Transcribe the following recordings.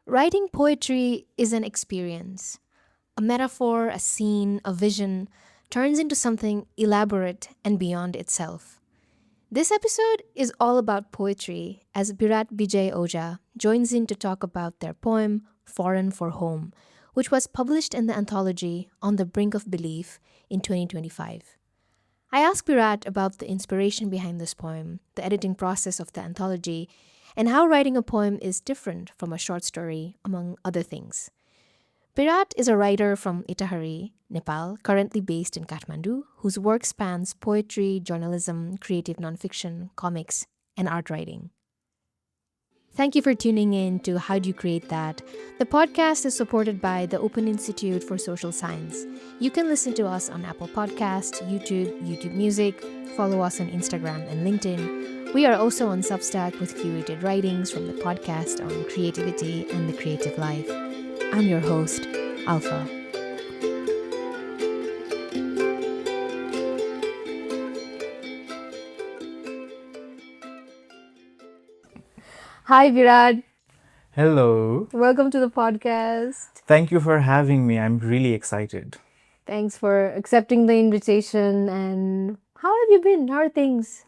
Writing poetry is an experience. A metaphor, a scene, a vision turns into something elaborate and beyond itself. This episode is all about poetry as Birat Bijay Ojha joins in to talk about their poem, Foreign for Home, which was published in the anthology On the Brink of Belief in 2025. I asked Birat about the inspiration behind this poem, the editing process of the anthology, and how writing a poem is different from a short story, among other things. Birat is a writer from Itahari, Nepal, currently based in Kathmandu, whose work spans poetry, journalism, creative nonfiction, comics, and art writing. Thank you for tuning in to How Do You Create That? The podcast is supported by the Open Institute for Social Science. You can listen to us on Apple Podcasts, YouTube Music, follow us on Instagram and LinkedIn. We are also on Substack with curated writings from the podcast on creativity and the creative life. I'm your host, Alfa. Hi, Virat. Hello. Welcome to the podcast. Thank you for having me. I'm really excited. Thanks for accepting the invitation. And how have you been? How are things?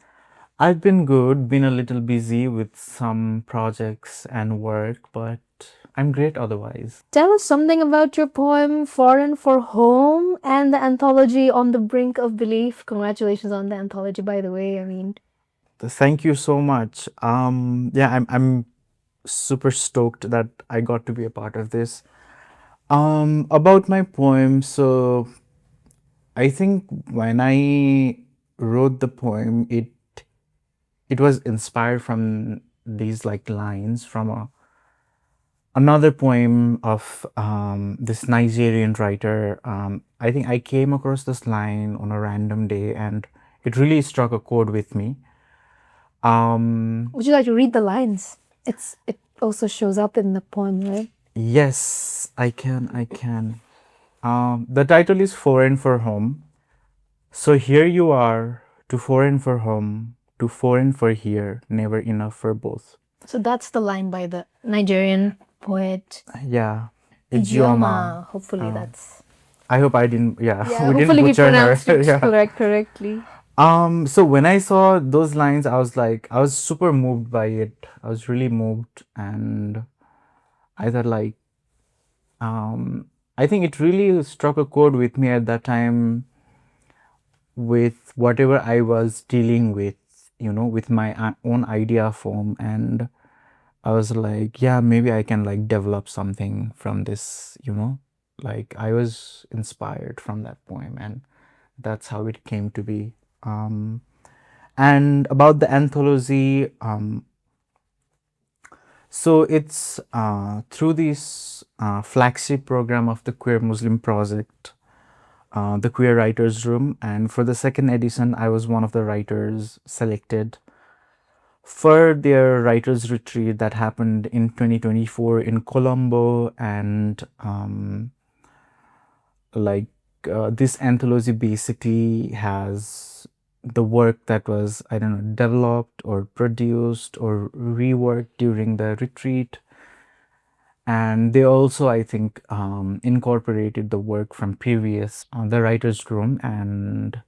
I've been good, been a little busy with some projects and work, but I'm great otherwise. Tell us something about your poem, Foreign for Home, and the anthology On the Brink of Belief. Congratulations on the anthology, by the way. Thank you so much. I'm super stoked that I got to be a part of this. About my poem, so I think when I wrote the poem, it was inspired from these lines from another poem of this Nigerian writer. I think I came across this line on a random day, and it really struck a chord with me. Would you like to read the lines? It also shows up in the poem, right? Yes, I can. The title is Foreign for Home. So here you are, to foreign for home, to foreign for here, never enough for both. So that's the line by the Nigerian poet Yeah, Ijeoma. Hopefully Uh, that's... I hope I didn't. Yeah, we didn't hopefully we butcher her. pronounced it Yeah. correctly. So when I saw those lines, I was super moved by it. I was really moved, and I thought I think it really struck a chord with me at that time, with whatever I was dealing with, with my own idea form, and I was like, yeah, maybe I can develop something from this. I was inspired from that poem, and that's how it came to be. And about the anthology, so it's through this flagship program of the Queer Muslim Project, the Queer Writers Room, and for the second edition, I was one of the writers selected for their writers retreat that happened in 2024 in Colombo. And this anthology basically has the work that was, I don't know, developed or produced or reworked during the retreat. And they also, I think, incorporated the work from previous the writers room, and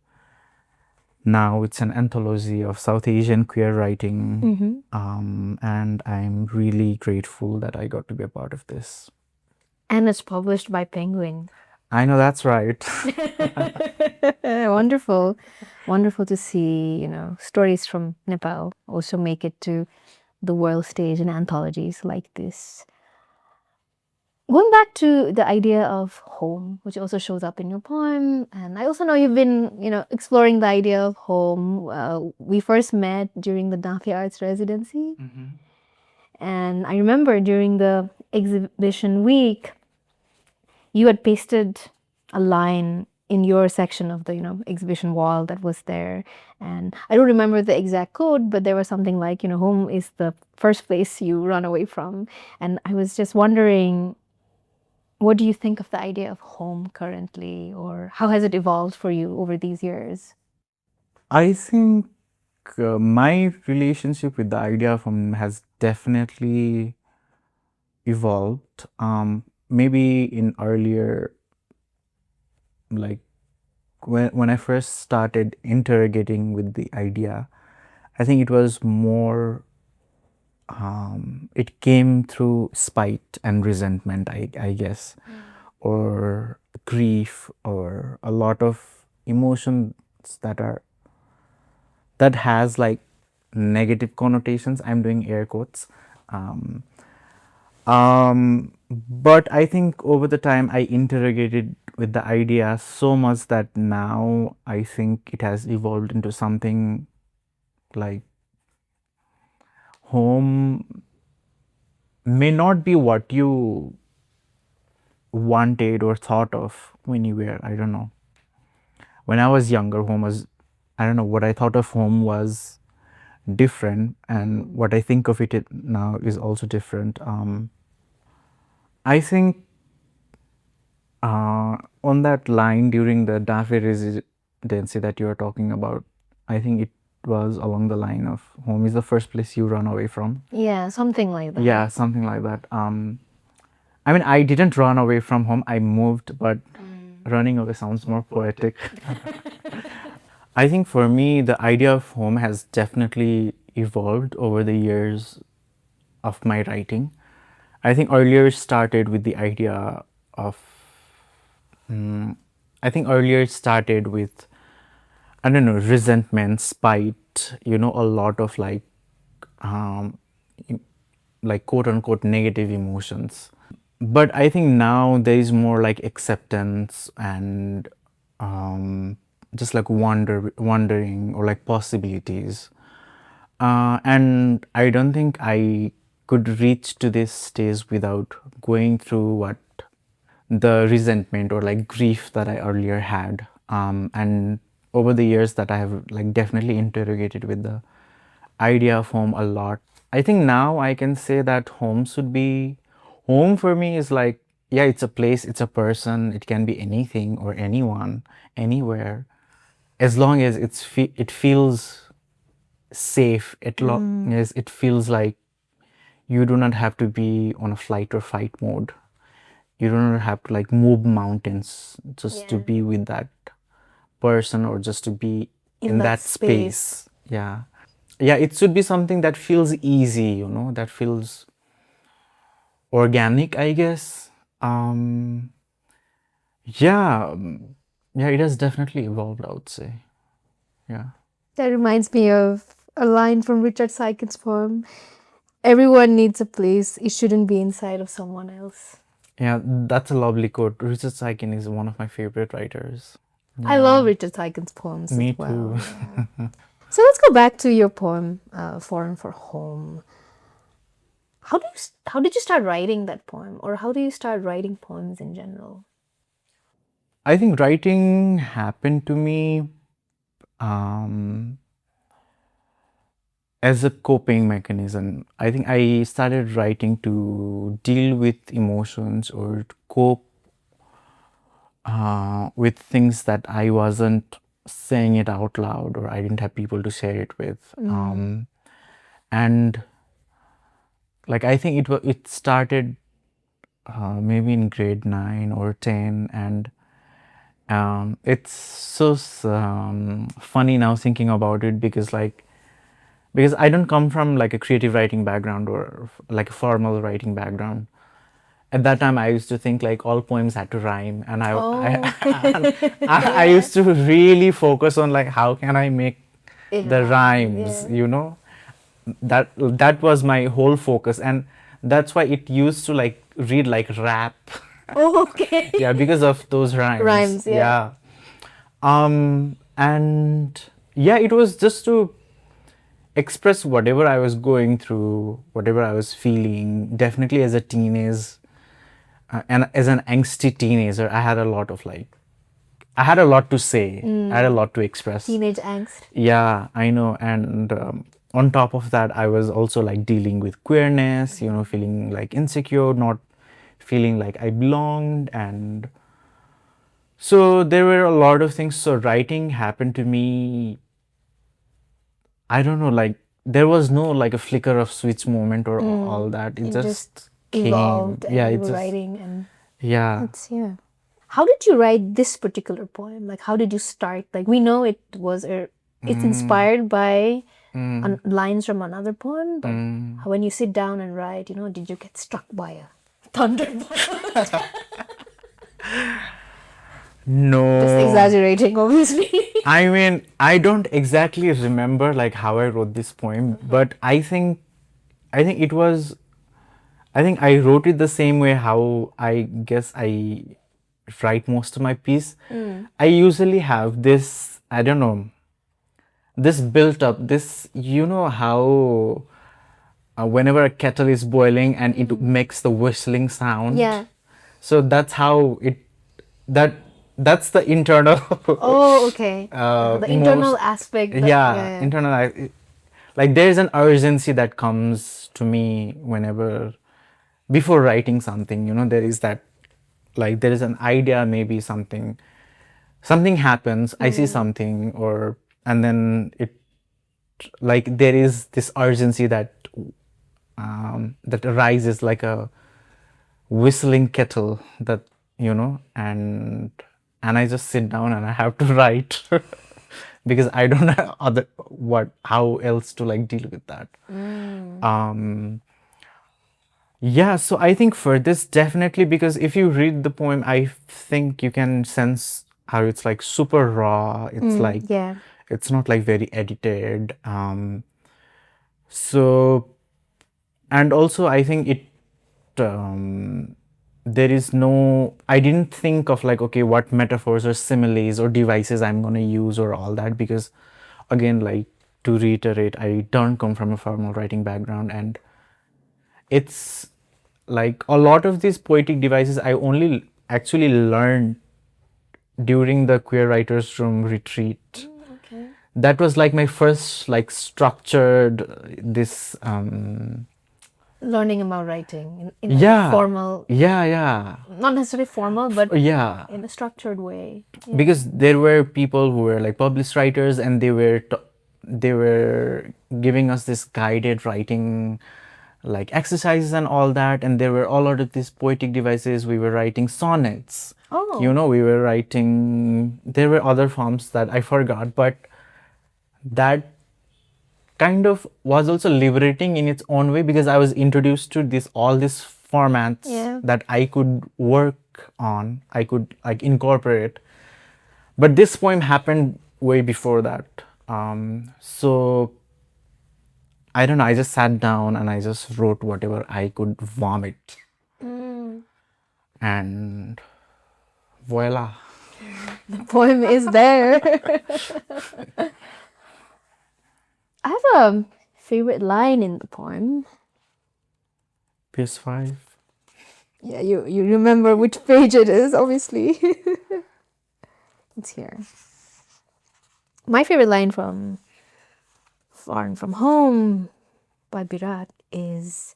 now it's an anthology of South Asian queer writing. And I'm really grateful that I got to be a part of this. And it's published by Penguin. I know, that's right. Wonderful. Wonderful to see, stories from Nepal also make it to the world stage in anthologies like this. Going back to the idea of home, which also shows up in your poem, and I also know you've been, exploring the idea of home. We first met during the Nafi Arts residency. And I remember during the exhibition week, you had pasted a line in your section of the exhibition wall that was there, and I don't remember the exact quote, but there was something like, home is the first place you run away from. And I was just wondering, what do you think of the idea of home currently, or how has it evolved for you over these years? I think my relationship with the idea of home has definitely evolved. Maybe in earlier, like when I first started interrogating with the idea, I think it was more, it came through spite and resentment, I guess, or grief, or a lot of emotions that are that has like negative connotations. I'm doing air quotes. Um, but I think over the time I interrogated with the idea so much that now I think it has evolved into something like home may not be what you wanted or thought of when you were, I don't know. When I was younger, home was, I don't know, what I thought of home was different, and what I think of it now is also different. I think on that line during the Dafe residency that you are talking about, I think it was along the line of home is the first place you run away from. Yeah, something like that. Yeah, something like that. I mean, I didn't run away from home. I moved, but running away sounds more poetic. I think for me, the idea of home has definitely evolved over the years of my writing. I think earlier it started with the idea of, I think earlier it started with, I don't know, resentment, spite, a lot of um, like quote unquote negative emotions. But I think now there is more like acceptance and just like wondering or like possibilities. And I don't think I could reach to this stage without going through what the resentment or like grief that I earlier had. And over the years that I have like definitely interrogated with the idea of home a lot. I think now I can say that home should be home for me is like, yeah, it's a place, it's a person, it can be anything or anyone, anywhere, as long as it feels safe. As it feels like you do not have to be on a flight or fight mode. You do not have to like move mountains just to be with that person or just to be in that space. Yeah. Yeah, it should be something that feels easy, that feels organic, I guess. Um, yeah, yeah, it has definitely evolved, I would say. Yeah. That reminds me of a line from Richard Siken's poem: "Everyone needs a place, it shouldn't be inside of someone else." Yeah, that's a lovely quote. Richard Siken is one of my favorite writers. I love Richard Siken's poems Me as well. too. Yeah. So let's go back to your poem, "Foreign for Home." How did you start writing that poem, or how do you start writing poems in general? I think writing happened to me um, as a coping mechanism. I think I started writing to deal with emotions or to cope with things that I wasn't saying it out loud or I didn't have people to share it with. And like I think it started maybe in grade 9 or 10, and it's so funny now thinking about it because I don't come from like a creative writing background or like a formal writing background. At that time, I used to think like all poems had to rhyme, and I used to really focus on like how can I make the rhymes, that was my whole focus, and that's why it used to like read like rap. Oh, okay. Yeah, because of those rhymes. Rhymes, yeah. And yeah, it was just to express whatever I was going through, whatever I was feeling. Definitely as a teenager, and as an angsty teenager, I had a lot of like, I had a lot to say. I had a lot to express. Teenage angst. Yeah, I know. And on top of that, I was also like dealing with queerness, feeling like insecure, not feeling like I belonged. And so there were a lot of things. So writing happened to me, I don't know, like there was no like a flicker of switch moment or all that. It it just came. evolved Yeah, and you it were just, writing, and yeah. that's, yeah. How did you write this particular poem? Like, how did you start? Like, we know it's Mm, inspired by mm, lines from another poem, but mm. when you sit down and write, did you get struck by a thunderbolt? Just No. exaggerating, obviously. I mean, I don't exactly remember like how I wrote this poem, but I think it was I think I wrote it the same way how I guess I write most of my piece. I usually have this, I don't know, this built up, this, you know how whenever a kettle is boiling and it makes the whistling sound. Yeah. So that's how that that's the internal Oh, okay. The internal emotion. aspect. Yeah, Yeah, yeah. internal. Like there's an urgency that comes to me whenever before writing something. There is that, like there is an idea, maybe something happens. I see something, or and then it, like there is this urgency that arises like a whistling kettle that, and I just sit down and I have to write because I don't know how else to like deal with that. um yeah, so I think for this, definitely, because if you read the poem, I think you can sense how it's like super raw. It's like Yeah. it's not like very edited. So, and also I think um, there is no, I didn't think of like, okay, what metaphors or similes or devices I'm going to use or all that, because again, like, to reiterate, I don't come from a formal writing background, and it's like a lot of these poetic devices I only actually learned during the queer writers room retreat. Okay. That was like my first like structured this Learning about writing in a yeah, formal, yeah, not necessarily formal, but yeah, in a structured way. Yeah. because there were people who were like published writers, and they were giving us this guided writing like exercises and all that, and there were a lot of these poetic devices. We were writing sonnets, Oh. we were writing, there were other forms that I forgot, but that kind of was also liberating in its own way, because I was introduced to this all these formats Yeah. that I could work on, I could like incorporate. But this poem happened way before that. So I don't know, I just sat down and I just wrote whatever I could vomit, and voila. The poem is there. I have a favorite line in the poem. PS5. Yeah, you remember which page it is, obviously. It's here. My favorite line from Far and From Home by Birat is,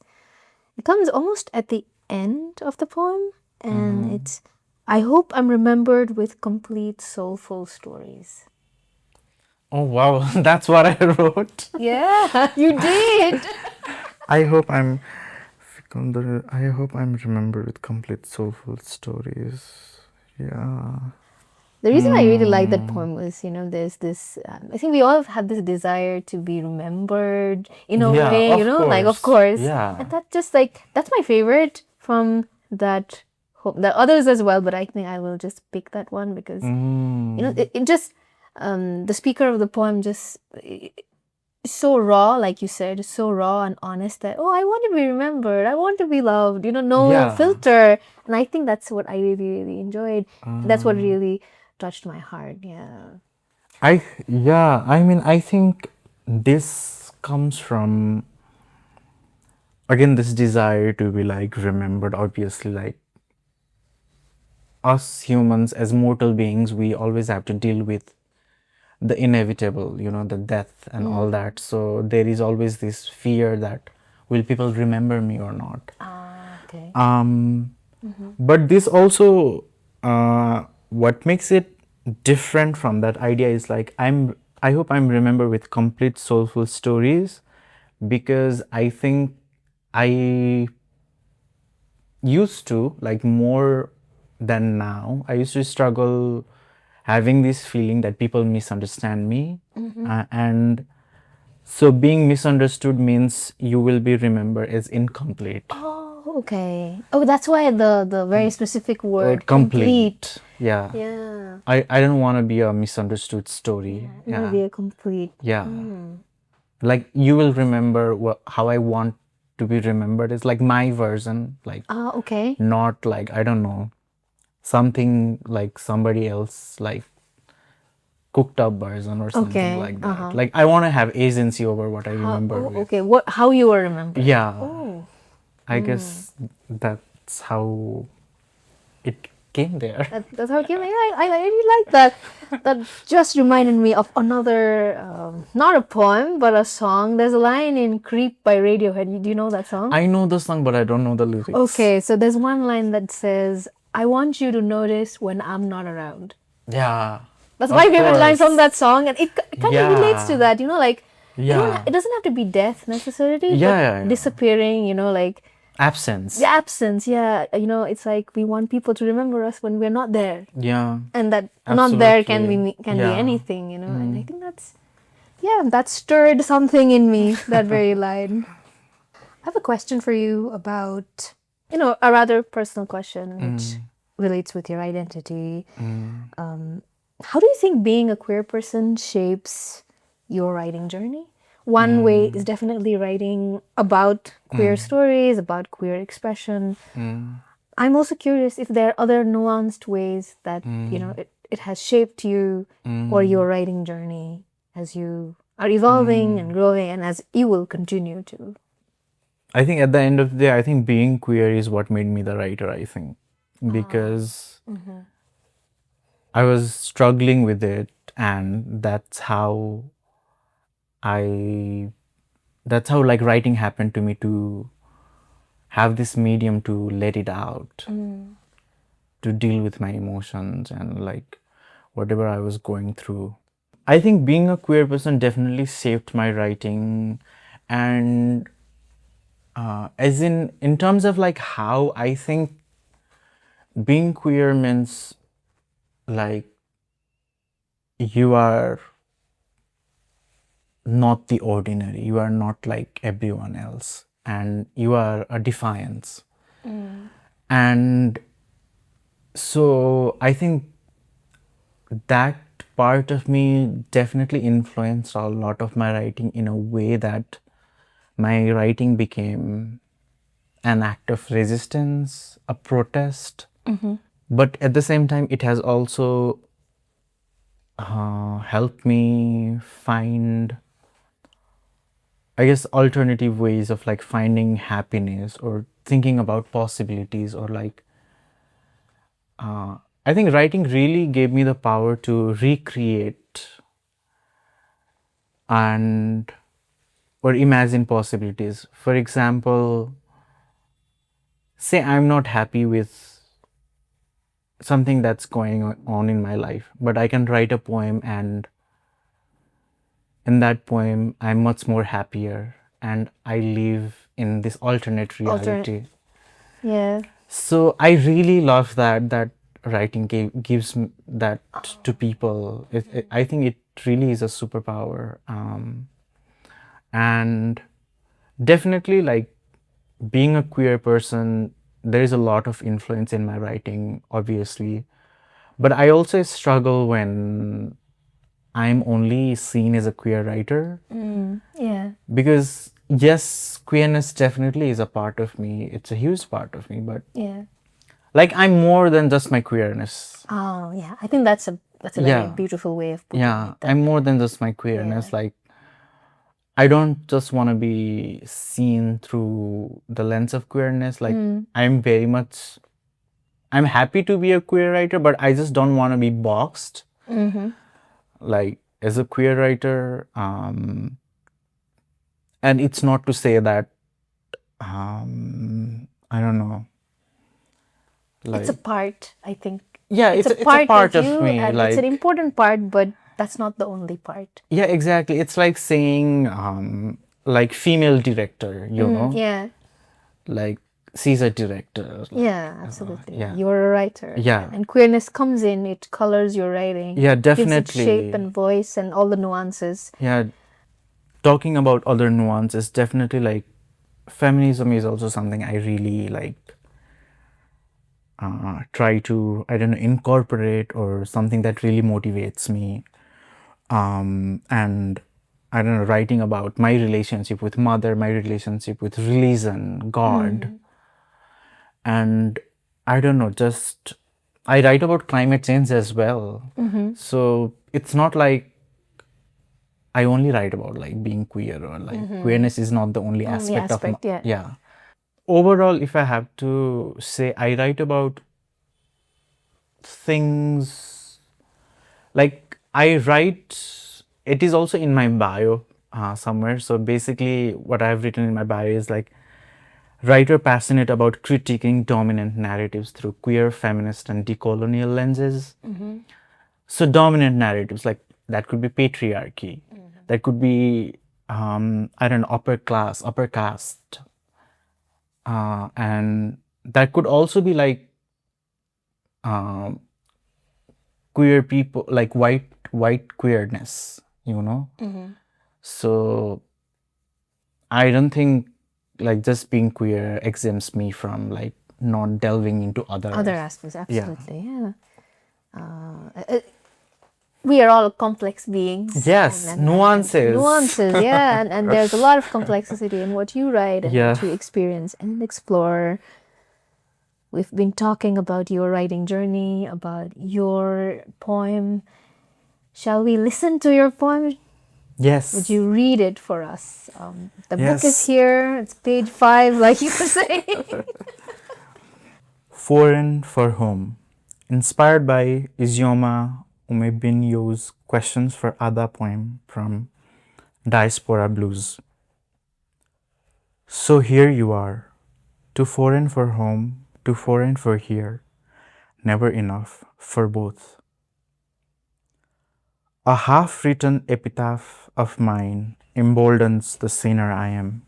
it comes almost at the end of the poem, and it's, I hope I'm remembered with complete soulful stories. Oh wow, that's what I wrote. Yeah, you did. I hope I'm I hope I'm remembered with complete soulful stories. Yeah. The reason I really like that poem was, there's this, I think we all have had this desire to be remembered in a Yeah, way, of like, of course. course. Yeah. And that just like, that's my favorite from that, the others as well, but I think I will just pick that one because, it just, the speaker of the poem just, so raw, like you said, so raw and honest that, oh, I want to be remembered, I want to be loved, no Yeah. filter. And I think that's what I really, really enjoyed. That's what Uh, really touched my heart. Yeah. I mean, I think this comes from, again, this desire to be like remembered. Obviously, like us humans as mortal beings, we always have to deal with the inevitable, the death and all that. So there is always this fear that, will people remember me or not? Ah, okay. But this also, what makes it different from that idea is like, I hope I'm remembered with complete soulful stories, because I think I used to, like more than now, I used to struggle having this feeling that people misunderstand me. And so being misunderstood means you will be remembered as incomplete. Oh, okay. Oh, that's why the very specific Or word complete. Yeah. Yeah. I don't want to be a misunderstood story. You want to be a complete. Yeah. Like you will remember how I want to be remembered is like my version, like Ah, okay. not like, I don't know, something like somebody else, like cooked up version or something Okay. like that. Like I want to have agency over what I remember with. Okay. How you were remembered? Yeah. Oh, I guess that's how it came there. that's how it came. I really like that. That just reminded me of another, not a poem, but a song. There's a line in "Creep" by Radiohead. Do you know that song? I know the song, but I don't know the lyrics. Okay, so there's one line that says, "I want you to notice when I'm not around." Yeah. That's Of my favorite line course. from that song, and it kind of relates to that. Like Yeah. it doesn't have to be death necessarily, Yeah, but yeah, yeah. disappearing. Like Absence. the absence. Yeah, it's like we want people to remember us when we're not there, Yeah. and that not there can Absolutely. be can be Yeah. anything. And I think that stirred something in me. That very line. I have a question for you about a rather personal question, which relates with your identity. How do you think being a queer person shapes your writing journey? One way is definitely writing about queer stories, about queer expression. I'm also curious if there are other nuanced ways that, it has shaped you or your writing journey as you are evolving and growing and as you will continue to. I think at the end of the day, I think being queer is what made me the writer, I think. Because I was struggling with it, and I that's how like writing happened to me, to have this medium to let it out, to deal with my emotions and like whatever I was going through. I think being a queer person definitely shaped my writing, and as in terms of like how I think being queer means like you are not the ordinary, you are not like everyone else, and you are a defiance. And so I think that part of me definitely influenced a lot of my writing in a way that my writing became an act of resistance, a protest. But at the same time, it has also helped me find, I guess, alternative ways of like finding happiness or thinking about possibilities, or like, I think writing really gave me the power to recreate and or imagine possibilities. For example, say I'm not happy with something that's going on in my life, but I can write a poem, and in that poem I'm much more happier and I live in this alternate reality. Yeah. So I really love that writing gives that to people. I think it really is a superpower. And definitely, like, being a queer person, there is a lot of influence in my writing, obviously. But I also struggle when I'm only seen as a queer writer. Yeah. Because yes, queerness definitely is a part of me. It's a huge part of me, but Yeah. like I'm more than just my queerness. Oh, yeah. I think that's a very beautiful way of putting Yeah, it. I'm more than just my queerness. Like, I don't just want to be seen through the lens of queerness. Like, I'm happy to be a queer writer, but I just don't want to be boxed. Like, as a queer writer, and it's not to say that, I don't know. Like, it's a part, I think. Yeah, it's a part of you, me. and Like, it's an important part, but that's not the only part. Yeah, exactly. It's like saying, like, female director, you know? Yeah. Like, she's a director. Yeah, absolutely. Yeah. You're a writer. Yeah. And queerness comes in, it colors your writing, Yeah, gives it shape definitely. and voice and all the nuances. Yeah, talking about other nuances, definitely like feminism is also something I really like try to, I don't know, incorporate, or something that really motivates me. And I don't know, writing about my relationship with mother, my relationship with religion, God, and I don't know, just I write about climate change as well. So it's not like I only write about like being queer, or like queerness is not the only Only aspect of aspect, yeah. yeah. Overall, if I have to say, I write about things like I write, it is also in my bio somewhere. So basically, what I've written in my bio is like writer passionate about critiquing dominant narratives through queer, feminist, and decolonial lenses. So dominant narratives, like that could be patriarchy, that could be I don't know, upper class, upper caste, and that could also be like um, queer people, like white queerness, you know. So I don't think like just being queer exempts me from like not delving into Other other. aspects, Yeah. absolutely, yeah. We are all complex beings. Yes, And nuances. nuances, yeah. And there's a lot of complexity in what you write and Yeah. what you experience and explore. We've been talking about your writing journey, about your poem. Shall we listen to your poem? Yes. Would you read it for us? The book is Yes. here. It's page 5, like you were saying. Foreign for Home. Inspired by Izioma Umebinyo's Questions for Ada poem from Diaspora Blues. So here you are, too foreign for home, too foreign for here, never enough for both. A half written epitaph of mine emboldens the sinner I am.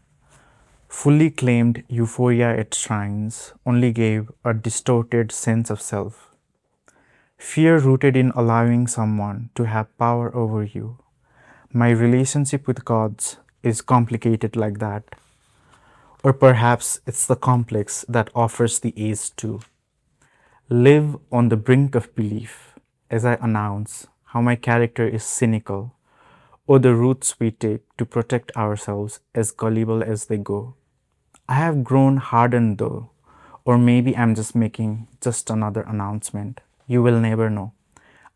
Fully claimed euphoria it shrines only gave a distorted sense of self. Fear rooted in allowing someone to have power over you. My relationship with gods is complicated like that. Or perhaps it's the complex that offers the ace too. Live on the brink of belief as I announce how my character is cynical, or the routes we take to protect ourselves as gullible as they go. I have grown hardened though, or maybe I'm just making just another announcement. You will never know.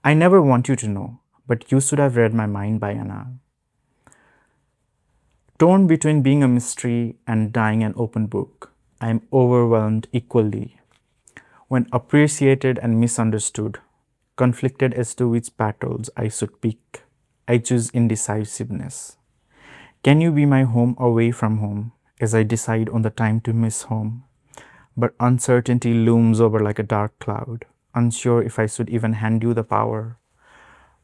I never want you to know, but you should have read my mind by now. Torn between being a mystery and dying an open book, I am overwhelmed equally. When appreciated and misunderstood, conflicted as to which battles I should pick, I choose indecisiveness. Can you be my home away from home as I decide on the time to miss home? But uncertainty looms over like a dark cloud, unsure if I should even hand you the power.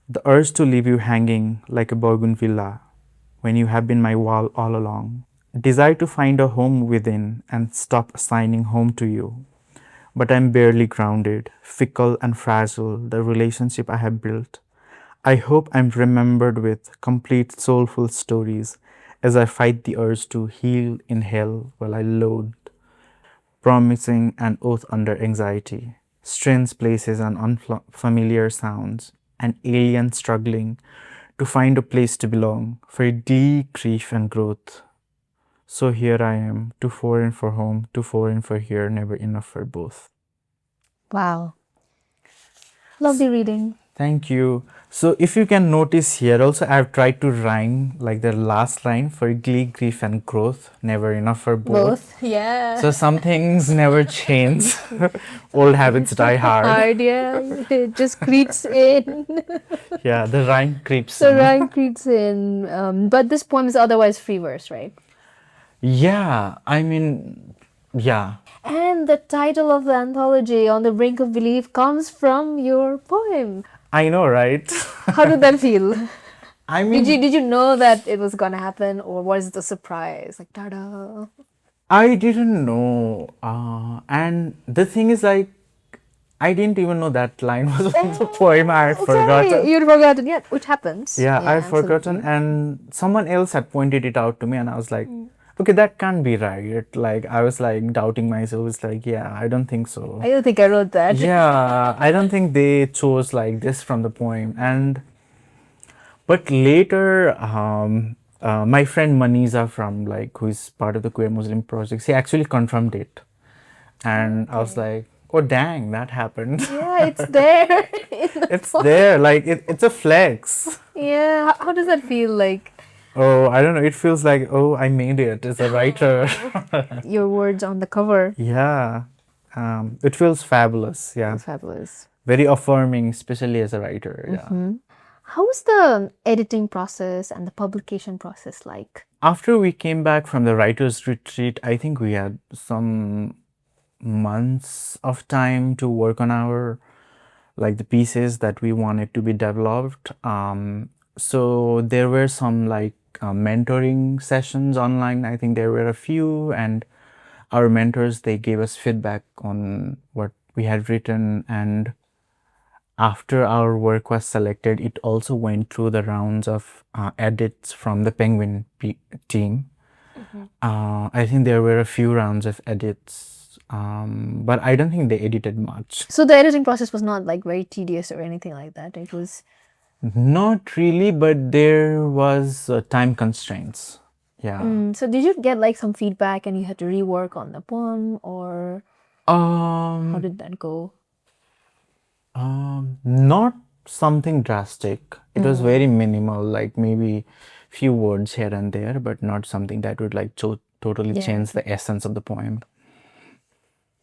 The urge to leave you hanging like a bougainvillea when you have been my wall all along. Desire to find a home within and stop assigning home to you. But I'm barely grounded, fickle and fragile, the relationship I have built. I hope I'm remembered with complete soulful stories as I fight the urge to heal in hell while I loathe, promising an oath under anxiety, strange places and unfamiliar sounds, an alien struggling to find a place to belong for glee, grief, and growth. So here I am, too foreign for home, too foreign for here, never enough for both. Wow. Lovely reading. Thank you. So if you can notice here also, I've tried to rhyme like the last line for glee, grief, and growth, never enough for both. Both, yeah. So some things never change. Old habits die hard. Hard, yeah. It just creeps in. Yeah, the rhyme creeps The in. rhyme creeps in. But this poem is otherwise free verse, right? Yeah, I mean, yeah. And the title of the anthology, On the Brink of Belief, comes from your poem. I know, right? How did that feel? I mean, Did you know that it was gonna happen, or was it a surprise? Like, ta-da! I didn't know. And the thing is, like, I didn't even know that line was from the poem. I had Okay, forgotten. you'd forgotten. Yeah, which happens. Yeah, I Yeah, had forgotten, absolutely. and someone else had pointed it out to me, and I was like, okay, that can't be right. Like, I was like doubting myself. It's like, yeah, I don't think so. I don't think I wrote that. Yeah, I don't think they chose like this from the poem. And but later, my friend Maniza from like who is part of the Queer Muslim projects, he actually confirmed it, and I was Okay. like, oh dang, that happened. Yeah, it's there in the It's poem. there, like it's a flex. Yeah, how does that feel like? Oh, I don't know. It feels like, oh, I made it as a writer. Your words on the cover. Yeah, it feels fabulous. Yeah, Feels fabulous. very affirming, especially as a writer. Yeah. How was the editing process and the publication process like? After we came back from the writers' retreat, I think we had some months of time to work on our like the pieces that we wanted to be developed. So there were some like mentoring sessions online. I think there were a few, and our mentors they gave us feedback on what we had written, and after our work was selected, it also went through the rounds of edits from the Penguin team. I think there were a few rounds of edits, but I don't think they edited much. So the editing process was not like very tedious or anything like that. It was. Not really, but there was time constraints. Yeah. So did you get like some feedback and you had to rework on the poem, or how Um, did that go? Not something drastic. It was very minimal, like maybe few words here and there, but not something that would like totally Yeah. change the essence of the poem.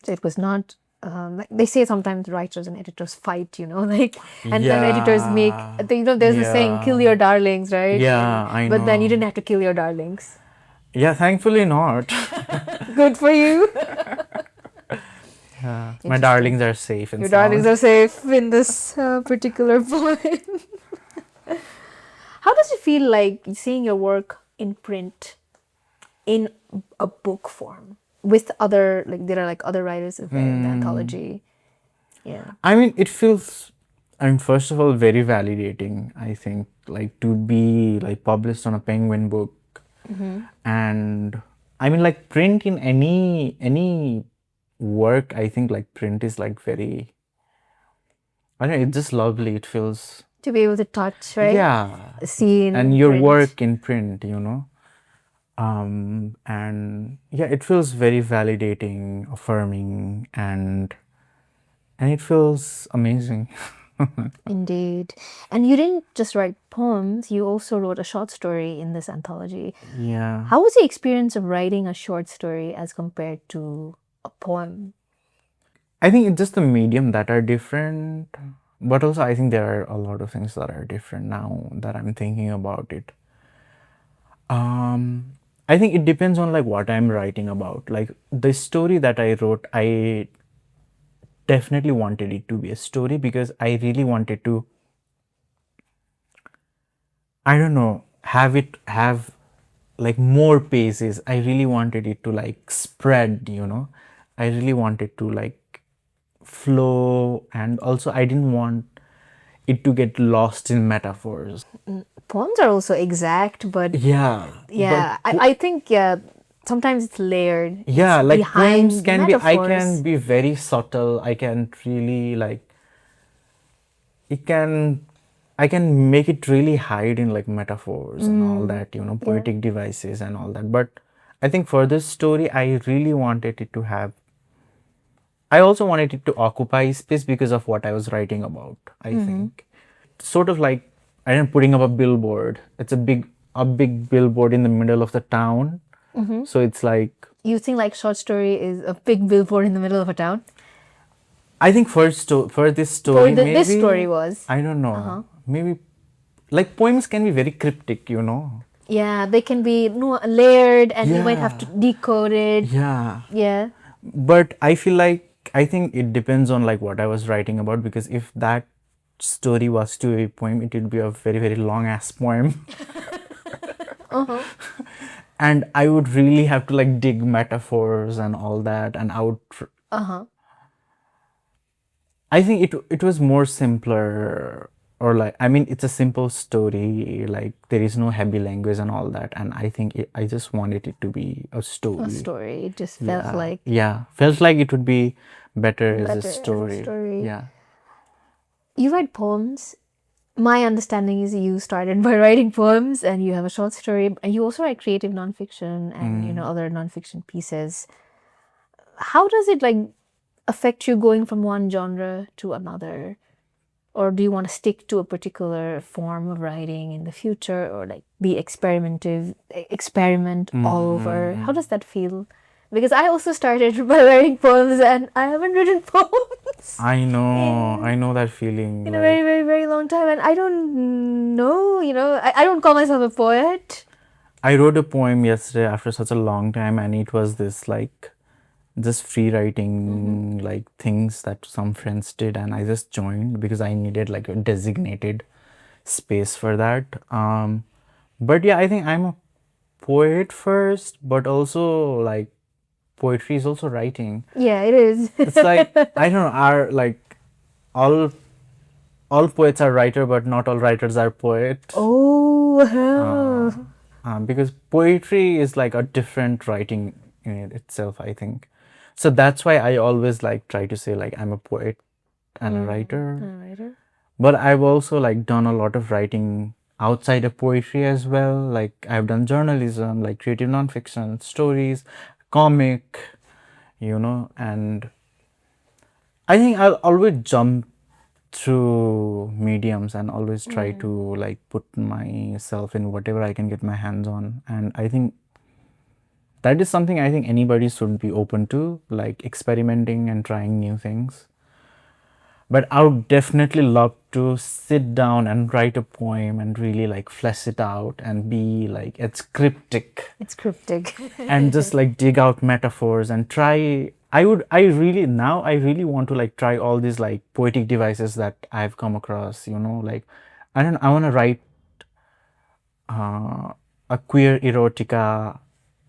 So it was not like they say sometimes writers and editors fight, like, and then editors make, Yeah, there's a saying, kill your darlings, right? yeah, I But then you know. didn't have to kill your darlings. Yeah, thankfully not. Good for you. Yeah, my Interesting. darlings are safe and Your darlings sound. are safe in this particular poem. How does it feel like seeing your work in print in a book form with other, like, there are like other writers there in the anthology? Yeah. I mean, it feels, I mean, first of all, very validating, I think, like to be like published on a Penguin book. And I mean, like print in any work, I think like print is like very, I don't know, it's just lovely. It feels, To be able to touch, right? yeah, See and in your print. work in print. And yeah, it feels very validating, affirming, and it feels amazing. Indeed. And you didn't just write poems, you also wrote a short story in this anthology. Yeah. How was the experience of writing a short story as compared to a poem? I think it's just the medium that are different, but also I think there are a lot of things that are different now that I'm thinking about it. I think it depends on like what I'm writing about. Like the story that I wrote, I definitely wanted it to be a story because I really wanted to, I don't know, have like more pages. I really wanted it to like spread. I really wanted to like flow, and also I didn't want it to get lost in metaphors. Poems are also exact, but Yeah, but yeah, I think, yeah, sometimes it's layered. It's yeah, like poems behind the can be, I can metaphors. be very subtle. I can really like, it can, I can make it really hide in like metaphors and all that, Yeah. poetic devices and all that. But I think for this story, I really wanted it to have, I also wanted it to occupy space because of what I was writing about, I think. Sort of like, I am putting up a billboard. It's a big billboard in the middle of the town. So it's like, You think like short story is a big billboard in the middle of a town? I think for this For story, this story maybe, was. I don't know, maybe like poems can be very cryptic. Yeah, they can be layered and you might have to Yeah, decode it. yeah. Yeah. But I feel like, I think it depends on like what I was writing about, because if that story was to a poem, it would be a very, very long ass poem. and I would really have to like dig metaphors and all that, and Uh-huh. I think it was more simpler, or like, I mean, it's a simple story, like there is no heavy language and all that, and I think I just wanted it to be a A story. story. It just felt Yeah, like yeah, felt like it would be better as a better as a story. story. Yeah. You write poems. My understanding is you started by writing poems and you have a short story. And you also write creative nonfiction and, other nonfiction pieces. How does it like affect you going from one genre to another? Or do you want to stick to a particular form of writing in the future, or like be experiment all over? How does that feel? Because I also started by writing poems and I haven't written poems I in know that feeling. in a Like, very, very, very long time. And I don't know, I don't call myself a poet. I wrote a poem yesterday after such a long time, and it was this like just free writing like things that some friends did, and I just joined because I needed like a designated space for that. But yeah, I think I'm a poet first, but also like poetry is also writing. Yeah, it is. It's like, I don't know, are like all all poets are writer, but not all writers are poet. Oh, Because poetry is like a different writing in it itself, I think. So that's why I always like try to say like I'm a poet and a writer. writer. But I've also like done a lot of writing outside of poetry as well. Like I've done journalism, like creative nonfiction, stories, comic, and I think I'll always jump through mediums and always try to like put myself in whatever I can get my hands on. And I think that is something I think anybody should be open to, like experimenting and trying new things. But I would definitely love to sit down and write a poem and really like flesh it out and be like, it's cryptic, It's cryptic. and just like dig out metaphors and try. I really want to like try all these like poetic devices that I've come across, like I want to write a queer erotica,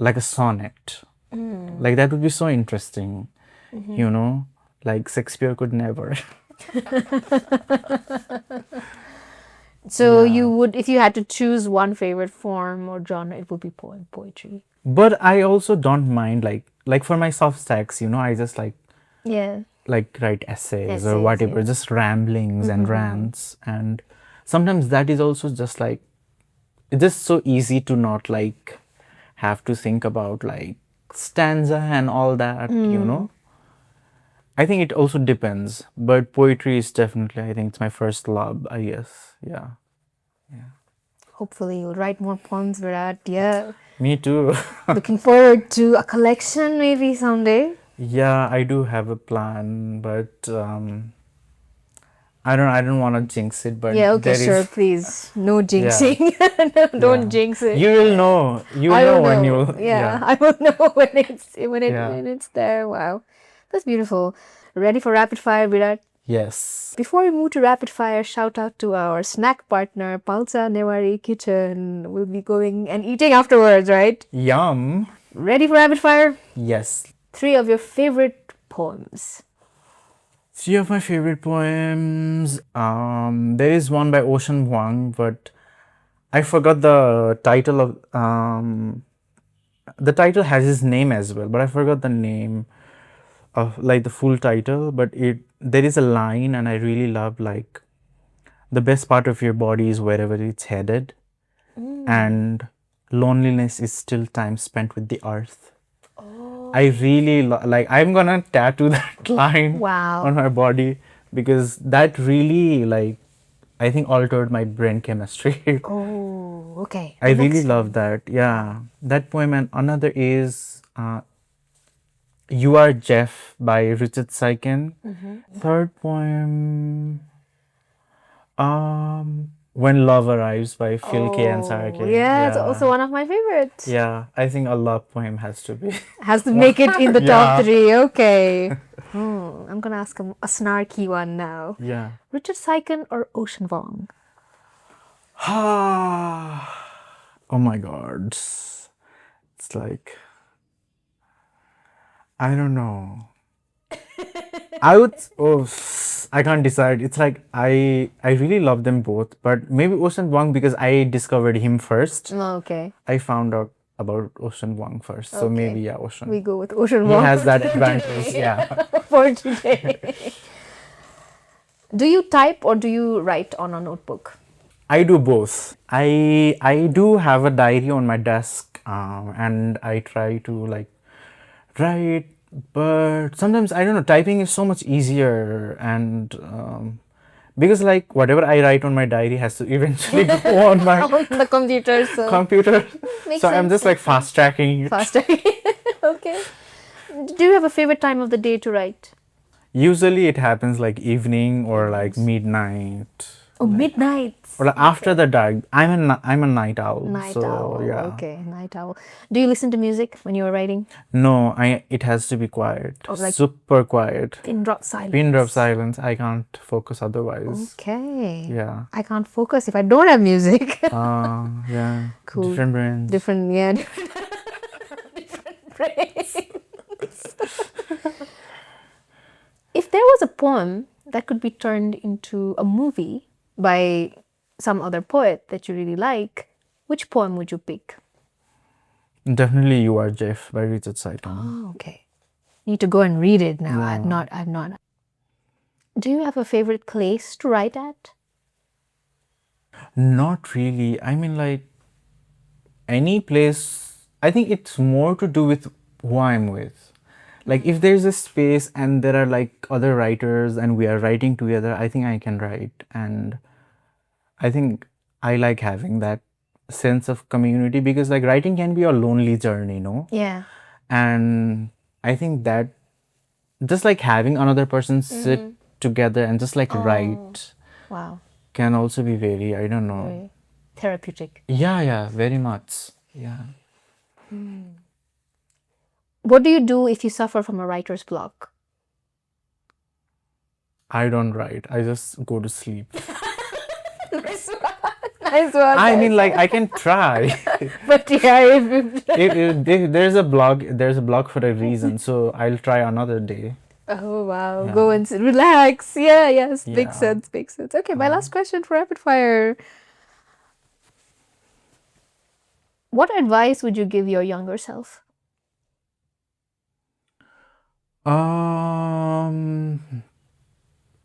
like a sonnet. Like that would be so interesting, like Shakespeare could never. So Yeah. you would, if you had to choose one favorite form or genre, it would be poetry. But I also don't mind like for my soft stacks, I just Yeah. like write essays or Essays, whatever, yeah. just ramblings and rants. And sometimes that is also just like, it's just so easy to not like have to think about like stanza and all that. I think it also depends, but poetry is definitely, I think it's my first love, I guess. Yeah. Hopefully you'll write more poems, Virat. Yeah. Me too. Looking forward to a collection maybe someday. Yeah, I do have a plan, but I don't want to jinx it, but Yeah, okay, there sure, is. please. No Yeah. jinxing. No, don't Yeah. jinx it. You will know. You will I know will when know. you. Yeah, Yeah. I will know when Yeah. it's there. Wow. That's beautiful. Ready for rapid fire, Virat? Yes. Before we move to rapid fire, shout out to our snack partner, Palsa Newari Kitchen. We'll be going and eating afterwards, right? Yum. Ready for rapid fire? Yes. 3 of your favorite poems. 3 of my favorite poems. There is one by Ocean Vuong, but I forgot the title of. The title has his name as well, but I forgot the name of like the full title. But there is a line, and I really love like, the best part of your body is wherever it's headed, and loneliness is still time spent with the earth. I really like. I'm gonna tattoo that line Wow. on my body, because that really like, I think altered my brain chemistry. Oh, okay. I The really next love one. that. Yeah, that poem. And another is "You Are Jeff" by Richard Saiken. Third poem, "When Love Arrives" by Phil K. and Sarah Oh, K. yeah, it's also Yeah, one of my favorites. yeah. I think a love poem has to be. Has to make it in the top Yeah. 3. Okay. I'm gonna ask a snarky one now. Yeah. Richard Saiken or Ocean Vuong? Oh my God. It's like, I don't know. I would, I can't decide. It's like I really love them both, but maybe Ocean Vuong because I discovered him first. Oh, okay. I found out about Ocean Vuong first, so Okay. maybe yeah, Ocean. We go with Ocean He Vuong has for that today. advantage, yeah. For today. Do you type or do you write on a notebook? I do both. I do have a diary on my desk, and I try to like write, but sometimes I don't know. Typing is so much easier, and because like whatever I write on my diary has to eventually go on my On the computer, so computer. makes So I'm sense, just like makes sense. fast tracking it. Faster. Okay. Do you have a favorite time of the day to write? Usually it happens like evening or like midnight. Oh, midnights. Or like after the dark. I'm a night owl. Night so owl. yeah. Okay, night owl. Do you listen to music when you are writing? No, it has to be quiet. Oh, like super quiet. pin drop silence. Pin drop silence. I can't focus otherwise. Okay. Yeah. I can't focus if I don't have music. Yeah. Cool. Different brains. Different, yeah. Different brains. If there was a poem that could be turned into a movie by some other poet that you really like, which poem would you pick? Definitely You Are Jeff by Richard Saitong. Oh, okay. Need to go and read it now. Yeah. I've not. Do you have a favorite place to write at? Not really. I mean, like, any place, I think it's more to do with who I'm with. Like, if there's a space and there are like other writers and we are writing together, I think I can write. And I think I like having that sense of community because, like, writing can be a lonely journey, no? Yeah. And I think that just like having another person sit together and just like write Wow. can also be very, I don't know. Very therapeutic. Yeah, very much. Yeah. What do you do if you suffer from a writer's block? I don't write. I just go to sleep. Nice one. I mean, like, I can try. But yeah, if There's a blog for a reason, so I'll try another day. oh wow, Yeah. go and relax. Yeah, yes, Yeah. makes sense, makes sense. Okay, my last question for rapid fire. What advice would you give your younger self?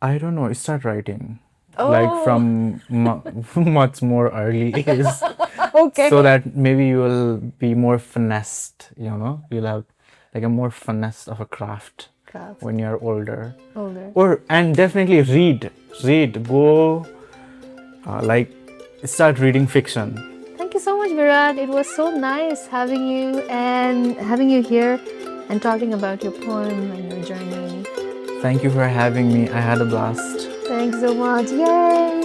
I don't know. Start writing. Oh. Like from much more early age. Okay. So that maybe you will be more finessed, you know? You'll have like a more finesse of a craft Craft. when you're older. Older. And definitely read. Go, like, start reading fiction. Thank you so much, Virat. It was so nice having you here and talking about your poem and your journey. Thank you for having me. I had a blast. Thanks so much. Yay!